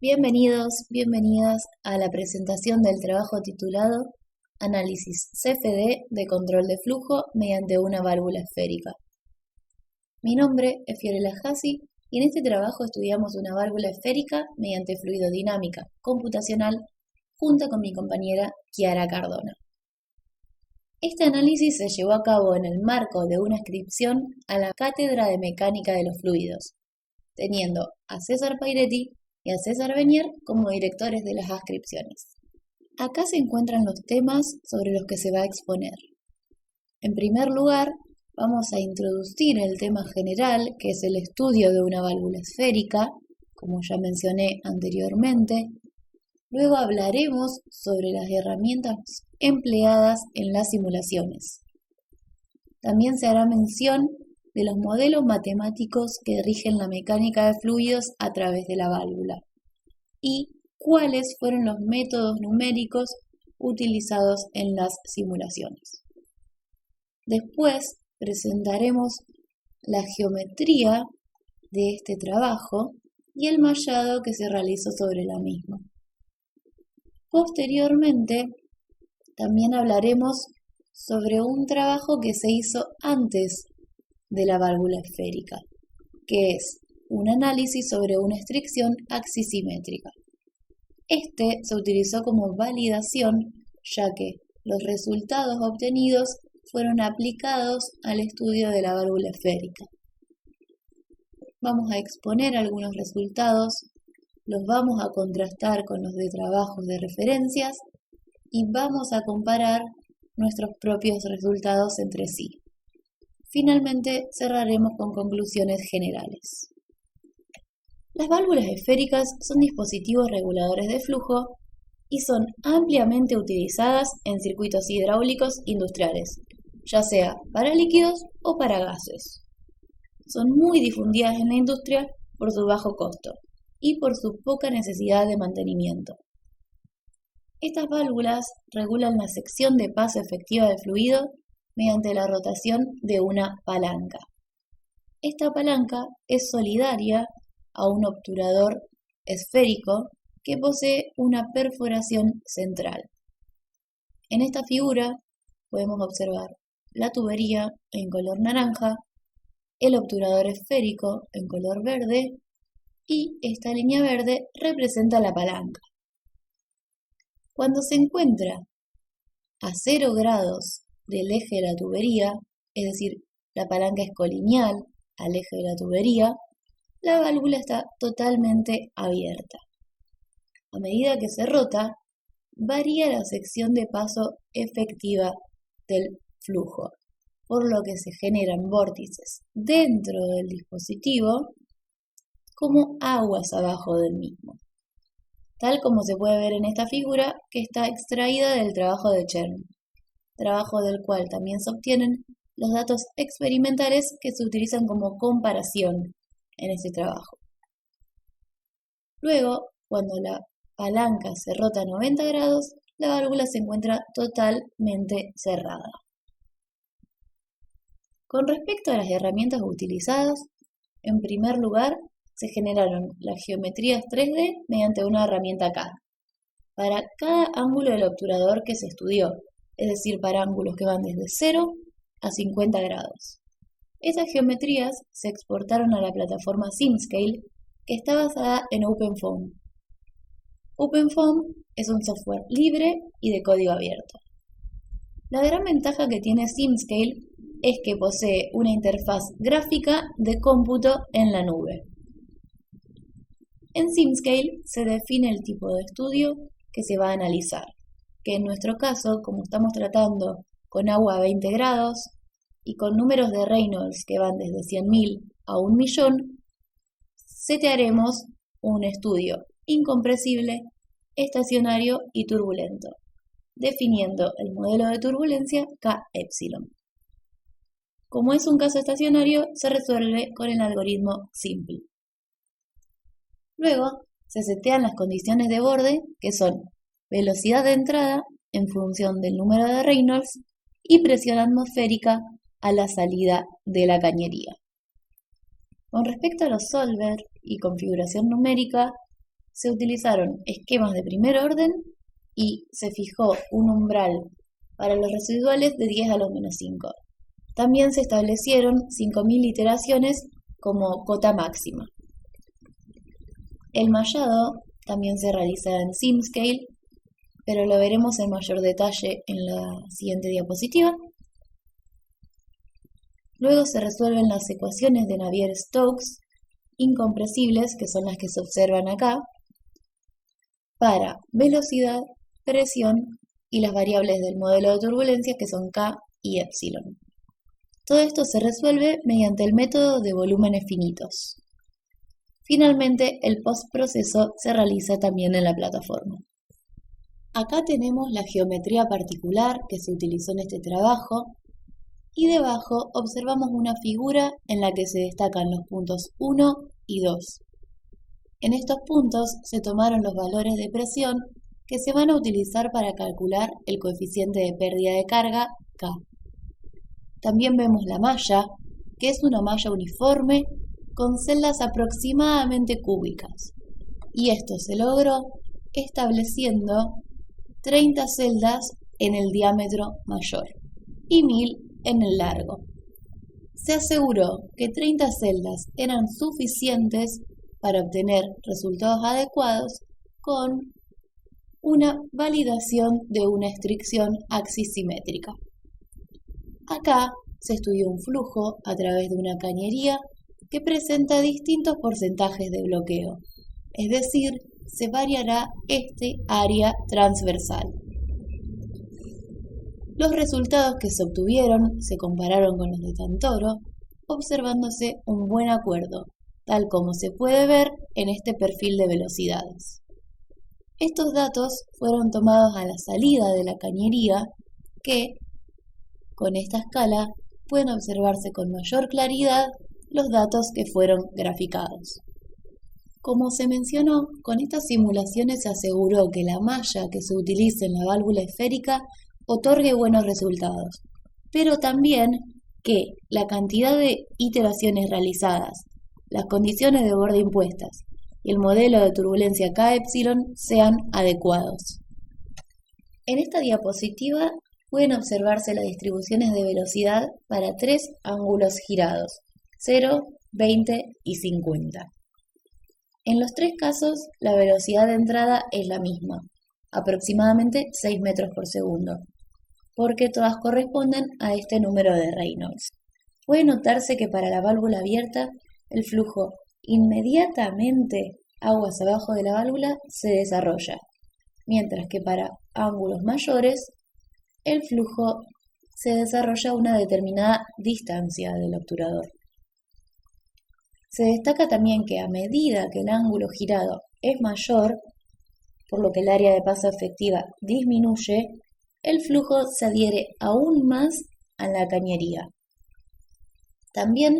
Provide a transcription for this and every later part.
Bienvenidas a la presentación del trabajo titulado Análisis CFD de control de flujo mediante una válvula esférica. Mi nombre es Fiorella Jassi y en este trabajo estudiamos una válvula esférica mediante fluidodinámica computacional junto con mi compañera Chiara Cardona. Este análisis se llevó a cabo en el marco de una inscripción a la Cátedra de Mecánica de los Fluidos, teniendo a César Pairetti y a César Benier como directores de las adscripciones. Acá se encuentran los temas sobre los que se va a exponer. En primer lugar, vamos a introducir el tema general, que es el estudio de una válvula esférica, como ya mencioné anteriormente. Luego hablaremos sobre las herramientas empleadas en las simulaciones. También se hará mención de los modelos matemáticos que rigen la mecánica de fluidos a través de la válvula y cuáles fueron los métodos numéricos utilizados en las simulaciones. Después presentaremos la geometría de este trabajo y el mallado que se realizó sobre la misma. Posteriormente, también hablaremos sobre un trabajo que se hizo antes de la válvula esférica, que es un análisis sobre una estricción axisimétrica. Este se utilizó como validación, ya que los resultados obtenidos fueron aplicados al estudio de la válvula esférica. Vamos a exponer algunos resultados, los vamos a contrastar con los de trabajos de referencias y vamos a comparar nuestros propios resultados entre sí. Finalmente cerraremos con conclusiones generales. Las válvulas esféricas son dispositivos reguladores de flujo y son ampliamente utilizadas en circuitos hidráulicos industriales, ya sea para líquidos o para gases. Son muy difundidas en la industria por su bajo costo y por su poca necesidad de mantenimiento. Estas válvulas regulan la sección de paso efectiva del fluido mediante la rotación de una palanca. Esta palanca es solidaria a un obturador esférico que posee una perforación central. En esta figura podemos observar la tubería en color naranja, el obturador esférico en color verde y esta línea verde representa la palanca. Cuando se encuentra a 0 grados del eje de la tubería, es decir, la palanca es colineal al eje de la tubería, la válvula está totalmente abierta. A medida que se rota, varía la sección de paso efectiva del flujo, por lo que se generan vórtices dentro del dispositivo como aguas abajo del mismo, tal como se puede ver en esta figura que está extraída del trabajo de Chern, trabajo del cual también se obtienen los datos experimentales que se utilizan como comparación en este trabajo. Luego, cuando la palanca se rota a 90 grados, la válvula se encuentra totalmente cerrada. Con respecto a las herramientas utilizadas, en primer lugar, se generaron las geometrías 3D mediante una herramienta CAD para cada ángulo del obturador que se estudió, es decir, para ángulos que van desde 0 a 50 grados. Estas geometrías se exportaron a la plataforma SimScale, que está basada en OpenFOAM. OpenFOAM es un software libre y de código abierto. La gran ventaja que tiene SimScale es que posee una interfaz gráfica de cómputo en la nube. En SimScale se define el tipo de estudio que se va a analizar, que en nuestro caso, como estamos tratando con agua a 20 grados y con números de Reynolds que van desde 100.000 a 1.000.000, setearemos un estudio incompresible, estacionario y turbulento, definiendo el modelo de turbulencia K-epsilon. Como es un caso estacionario, se resuelve con el algoritmo SIMPLE. Luego, se setean las condiciones de borde, que son velocidad de entrada en función del número de Reynolds y presión atmosférica a la salida de la cañería. Con respecto a los solver y configuración numérica, se utilizaron esquemas de primer orden y se fijó un umbral para los residuales de 10 a los menos 5. También se establecieron 5.000 iteraciones como cota máxima. El mallado también se realiza en SimScale, pero lo veremos en mayor detalle en la siguiente diapositiva. Luego se resuelven las ecuaciones de Navier-Stokes incompresibles, que son las que se observan acá, para velocidad, presión y las variables del modelo de turbulencia, que son K y Epsilon. Todo esto se resuelve mediante el método de volúmenes finitos. Finalmente, el postproceso se realiza también en la plataforma. Acá tenemos la geometría particular que se utilizó en este trabajo y debajo observamos una figura en la que se destacan los puntos 1 y 2. En estos puntos se tomaron los valores de presión que se van a utilizar para calcular el coeficiente de pérdida de carga K. También vemos la malla, que es una malla uniforme con celdas aproximadamente cúbicas. Y esto se logró estableciendo 30 celdas en el diámetro mayor y 1000 en el largo. Se aseguró que 30 celdas eran suficientes para obtener resultados adecuados con una validación de una estricción axisimétrica. Acá se estudió un flujo a través de una cañería que presenta distintos porcentajes de bloqueo, es decir, se variará este área transversal. Los resultados que se obtuvieron se compararon con los de Tantoro, observándose un buen acuerdo, tal como se puede ver en este perfil de velocidades. Estos datos fueron tomados a la salida de la cañería que, con esta escala, pueden observarse con mayor claridad los datos que fueron graficados. Como se mencionó, con estas simulaciones se aseguró que la malla que se utilice en la válvula esférica otorgue buenos resultados, pero también que la cantidad de iteraciones realizadas, las condiciones de borde impuestas y el modelo de turbulencia K-epsilon sean adecuados. En esta diapositiva pueden observarse las distribuciones de velocidad para 3 ángulos girados, 0, 20 y 50. En los 3 casos, la velocidad de entrada es la misma, aproximadamente 6 metros por segundo, porque todas corresponden a este número de Reynolds. Puede notarse que para la válvula abierta, el flujo inmediatamente aguas abajo de la válvula se desarrolla, mientras que para ángulos mayores, el flujo se desarrolla a una determinada distancia del obturador. Se destaca también que a medida que el ángulo girado es mayor, por lo que el área de paso efectiva disminuye, el flujo se adhiere aún más a la cañería. También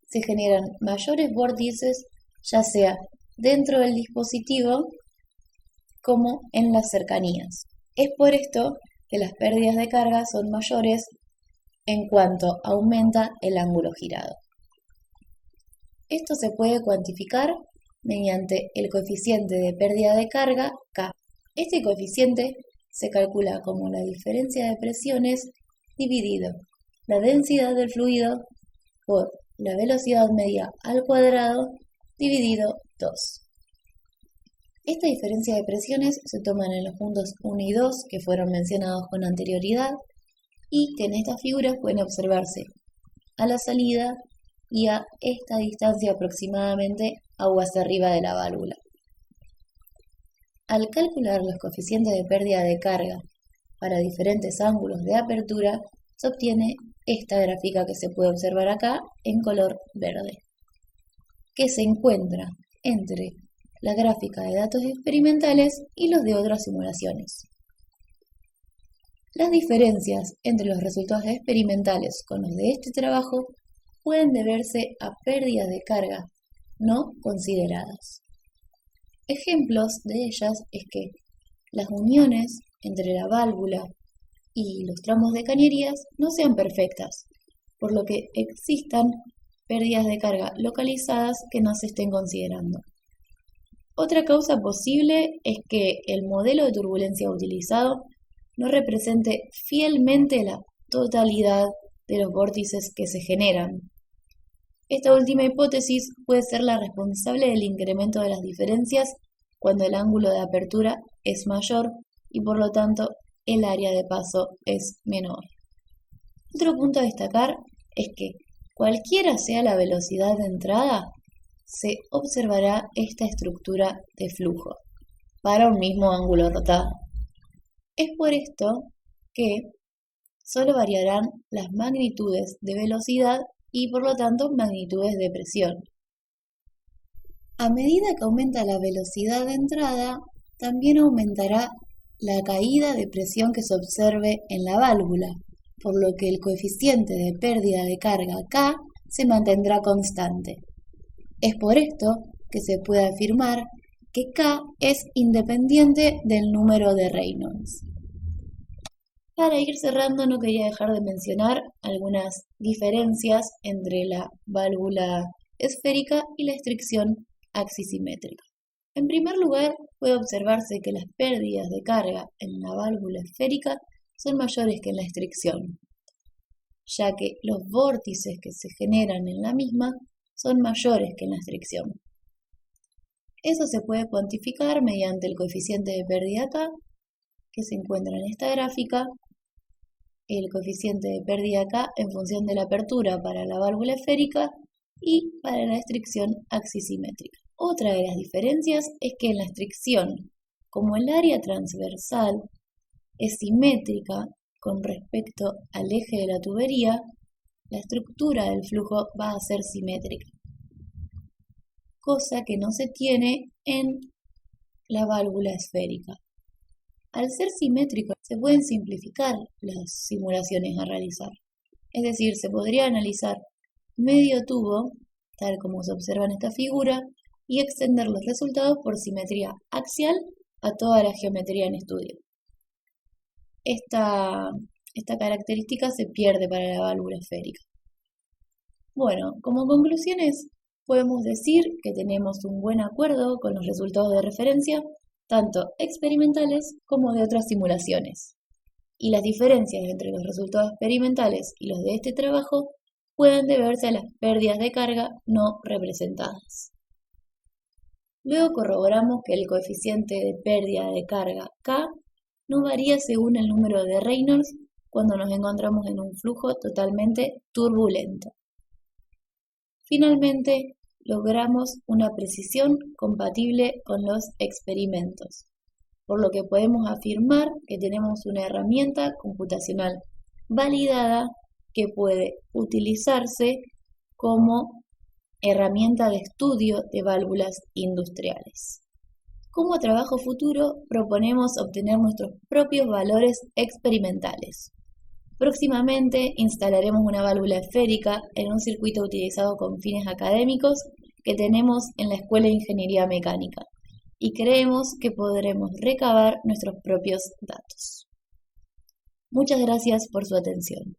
se generan mayores vórtices, ya sea dentro del dispositivo como en las cercanías. Es por esto que las pérdidas de carga son mayores en cuanto aumenta el ángulo girado. Esto se puede cuantificar mediante el coeficiente de pérdida de carga K. Este coeficiente se calcula como la diferencia de presiones dividido la densidad del fluido por la velocidad media al cuadrado dividido 2. Esta diferencia de presiones se toman en los puntos 1 y 2 que fueron mencionados con anterioridad y que en estas figuras pueden observarse a la salida y a esta distancia aproximadamente aguas arriba de la válvula. Al calcular los coeficientes de pérdida de carga para diferentes ángulos de apertura, se obtiene esta gráfica que se puede observar acá en color verde, que se encuentra entre la gráfica de datos experimentales y los de otras simulaciones. Las diferencias entre los resultados experimentales con los de este trabajo pueden deberse a pérdidas de carga no consideradas. Ejemplos de ellas es que las uniones entre la válvula y los tramos de cañerías no sean perfectas, por lo que existan pérdidas de carga localizadas que no se estén considerando. Otra causa posible es que el modelo de turbulencia utilizado no represente fielmente la totalidad de los vórtices que se generan. Esta última hipótesis puede ser la responsable del incremento de las diferencias cuando el ángulo de apertura es mayor y por lo tanto el área de paso es menor. Otro punto a destacar es que cualquiera sea la velocidad de entrada, se observará esta estructura de flujo para un mismo ángulo rotado. Es por esto que solo variarán las magnitudes de velocidad y por lo tanto magnitudes de presión. A medida que aumenta la velocidad de entrada, también aumentará la caída de presión que se observe en la válvula, por lo que el coeficiente de pérdida de carga K se mantendrá constante. Es por esto que se puede afirmar que K es independiente del número de Reynolds. Para ir cerrando, no quería dejar de mencionar algunas diferencias entre la válvula esférica y la estricción axisimétrica. En primer lugar, puede observarse que las pérdidas de carga en la válvula esférica son mayores que en la estricción, ya que los vórtices que se generan en la misma son mayores que en la estricción. Eso se puede cuantificar mediante el coeficiente de pérdida K, que se encuentra en esta gráfica, el coeficiente de pérdida K en función de la apertura para la válvula esférica y para la estricción axisimétrica. Otra de las diferencias es que en la estricción, como el área transversal es simétrica con respecto al eje de la tubería, la estructura del flujo va a ser simétrica, cosa que no se tiene en la válvula esférica. Al ser simétrico, se pueden simplificar las simulaciones a realizar. Es decir, se podría analizar medio tubo, tal como se observa en esta figura, y extender los resultados por simetría axial a toda la geometría en estudio. Esta característica se pierde para la válvula esférica. Bueno, como conclusiones, podemos decir que tenemos un buen acuerdo con los resultados de referencia, tanto experimentales como de otras simulaciones. Y las diferencias entre los resultados experimentales y los de este trabajo pueden deberse a las pérdidas de carga no representadas. Luego corroboramos que el coeficiente de pérdida de carga K no varía según el número de Reynolds cuando nos encontramos en un flujo totalmente turbulento. Finalmente, logramos una precisión compatible con los experimentos, por lo que podemos afirmar que tenemos una herramienta computacional validada que puede utilizarse como herramienta de estudio de válvulas industriales. Como trabajo futuro, proponemos obtener nuestros propios valores experimentales. Próximamente instalaremos una válvula esférica en un circuito utilizado con fines académicos que tenemos en la Escuela de Ingeniería Mecánica y creemos que podremos recabar nuestros propios datos. Muchas gracias por su atención.